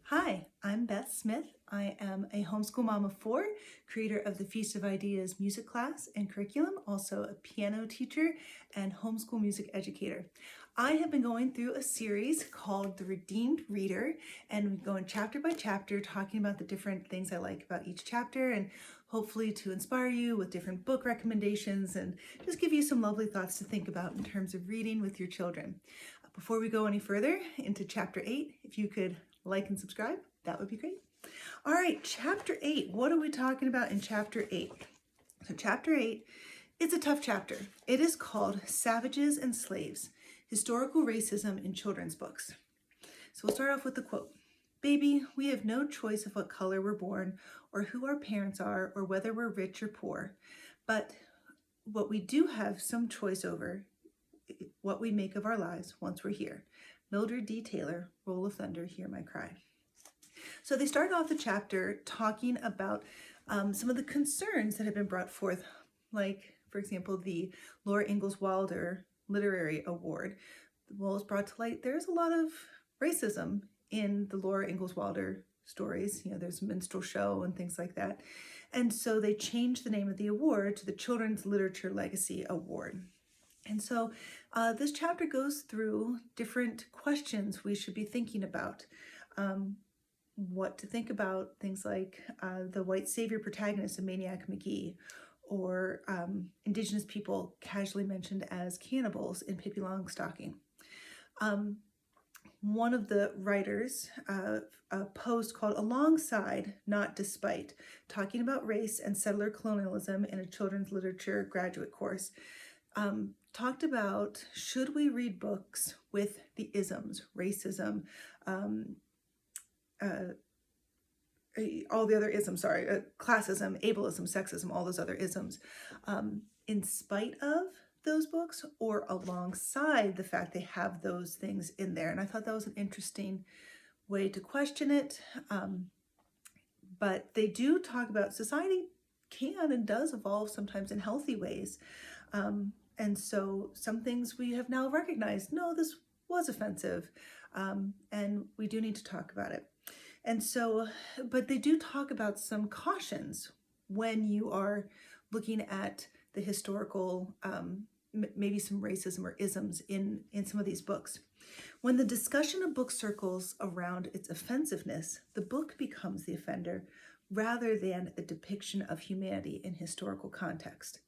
Hi, I'm Beth Smith. I am a homeschool mom of four, creator of the Feast of Ideas music class and curriculum, also a piano teacher and homeschool music educator. I have been going through a series called The Redeemed Reader, and we go in chapter by chapter talking about the different things I like about each chapter, and hopefully to inspire you with different book recommendations and just give you some lovely thoughts to think about in terms of reading with your children. Before we go any further into chapter 8, if you could like and subscribe, that would be great. All right, chapter 8. What are we talking about in chapter 8? So chapter 8 is a tough chapter. It is called Savages and Slaves, Historical Racism in Children's Books. So we'll start off with the quote. Baby, we have no choice of what color we're born or who our parents are or whether we're rich or poor. But what we do have some choice over what we make of our lives once we're here. Mildred D. Taylor, Roll of Thunder, Hear My Cry. So they started off the chapter talking about some of the concerns that have been brought forth, like, for example, the Laura Ingalls Wilder Literary Award. Well, it's brought to light there's a lot of racism in the Laura Ingalls Wilder stories. You know, there's a minstrel show and things like that. And so they changed the name of the award to the Children's Literature Legacy Award. And so this chapter goes through different questions we should be thinking about. What to think about, things like the white savior protagonist of Maniac McGee, or Indigenous people casually mentioned as cannibals in Pippi Longstocking. One of the writers, a post called Alongside, Not Despite, talking about race and settler colonialism in a children's literature graduate course, talked about, should we read books with the isms, racism, all the other isms, classism, ableism, sexism, all those other isms, in spite of those books or alongside the fact they have those things in there. And I thought that was an interesting way to question it. But they do talk about society can and does evolve sometimes in healthy ways. And so some things we have now recognized, no, this was offensive, and we do need to talk about it. And so, but they do talk about some cautions when you are looking at the historical, maybe some racism or isms in some of these books. When the discussion of book circles around its offensiveness, the book becomes the offender rather than a depiction of humanity in historical context.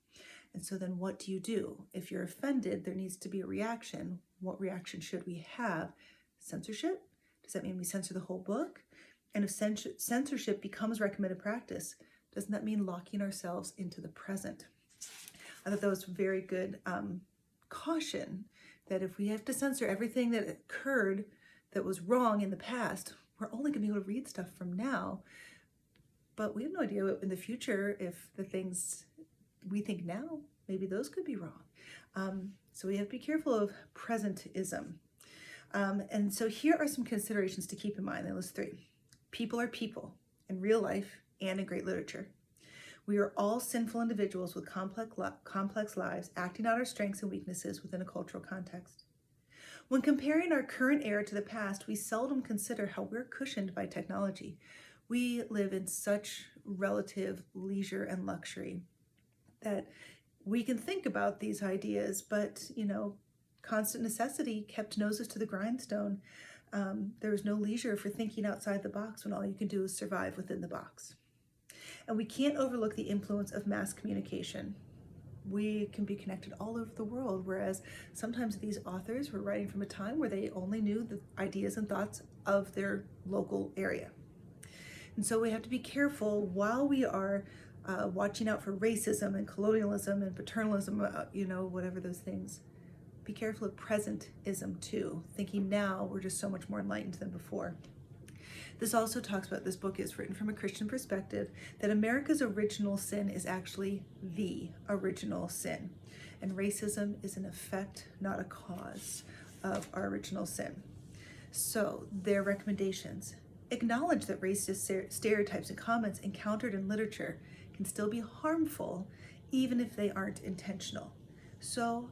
And so then what do you do? If you're offended, there needs to be a reaction. What reaction should we have? Censorship? Does that mean we censor the whole book? And if censorship becomes recommended practice, doesn't that mean locking ourselves into the present? I thought that was very good caution, that if we have to censor everything that occurred that was wrong in the past, we're only going to be able to read stuff from now. But we have no idea in the future if the things we think now, maybe those could be wrong. So we have to be careful of presentism. And so here are some considerations to keep in mind. I list 3. People are people in real life and in great literature. We are all sinful individuals with complex lives, acting out our strengths and weaknesses within a cultural context. When comparing our current era to the past, we seldom consider how we're cushioned by technology. We live in such relative leisure and luxury that we can think about these ideas, but, you know, constant necessity kept noses to the grindstone. There was no leisure for thinking outside the box when all you can do is survive within the box. And we can't overlook the influence of mass communication. We can be connected all over the world, whereas sometimes these authors were writing from a time where they only knew the ideas and thoughts of their local area. And so we have to be careful while we are watching out for racism and colonialism and paternalism, whatever those things. Be careful of presentism too, thinking now we're just so much more enlightened than before. This also talks about, this book is written from a Christian perspective, that America's original sin is actually the original sin. And racism is an effect, not a cause of our original sin. So their recommendations: acknowledge that racist stereotypes and comments encountered in literature can still be harmful, even if they aren't intentional. So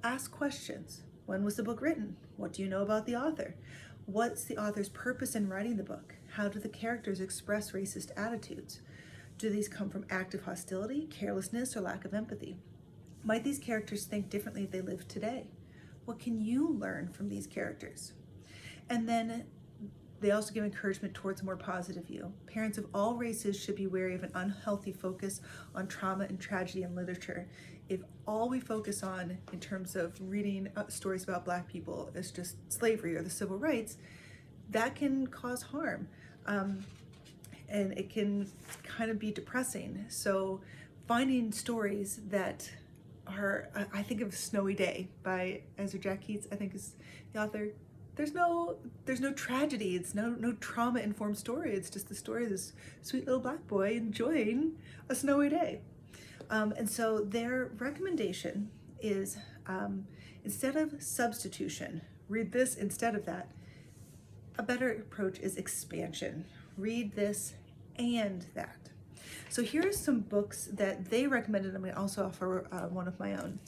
ask questions. When was the book written? What do you know about the author? What's the author's purpose in writing the book? How do the characters express racist attitudes? Do these come from active hostility, carelessness, or lack of empathy? Might these characters think differently if they lived today? What can you learn from these characters? And then they also give encouragement towards a more positive view. Parents of all races should be wary of an unhealthy focus on trauma and tragedy in literature. If all we focus on in terms of reading stories about Black people is just slavery or the civil rights, that can cause harm. And it can kind of be depressing. So finding stories that are, I think of Snowy Day by Ezra Jack Keats, I think is the author. There's no tragedy. It's no trauma-informed story. It's just the story of this sweet little Black boy enjoying a snowy day. And so their recommendation is, instead of substitution, read this instead of that. A better approach is expansion. Read this and that. So here are some books that they recommended. I'm going to also offer one of my own.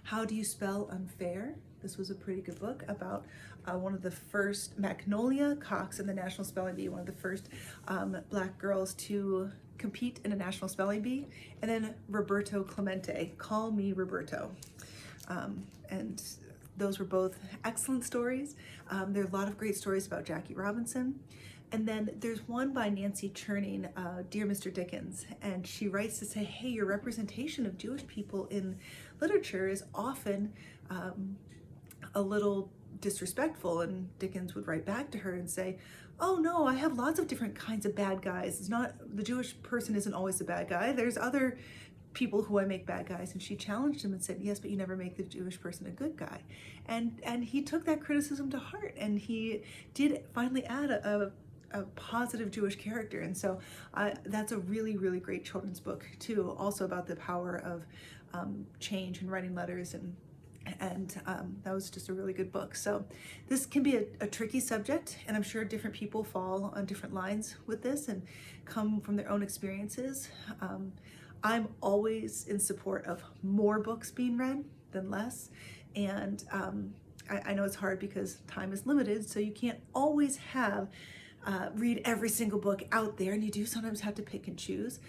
How Do You Spell Unfair? This was a pretty good book about one of the first, Magnolia Cox in the National Spelling Bee, one of the first Black girls to compete in a National Spelling Bee. And then Roberto Clemente, Call Me Roberto. And those were both excellent stories. There are a lot of great stories about Jackie Robinson. And then there's one by Nancy Cherning, Dear Mr. Dickens, and she writes to say, hey, your representation of Jewish people in literature is often a little disrespectful. And Dickens would write back to her and say, oh no, I have lots of different kinds of bad guys. It's not, the Jewish person isn't always the bad guy. There's other people who I make bad guys. And she challenged him and said, yes, but you never make the Jewish person a good guy. And he took that criticism to heart, and he did finally add a positive Jewish character. And so that's a really, really great children's book too, also about the power of change and writing letters, and that was just a really good book. So this can be a tricky subject, and I'm sure different people fall on different lines with this and come from their own experiences. I'm always in support of more books being read than less, and I know it's hard because time is limited, so you can't always have read every single book out there, and you do sometimes have to pick and choose,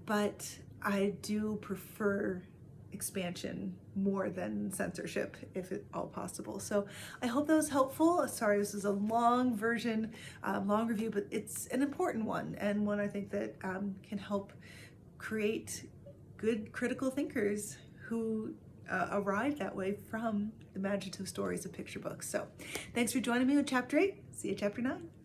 but I do prefer expansion more than censorship if at all possible. So I hope that was helpful. Sorry, this is a long version, long review, but it's an important one, and one I think that can help create good critical thinkers who arrive that way from the imaginative stories of picture books. So thanks for joining me with Chapter 8. See you Chapter 9.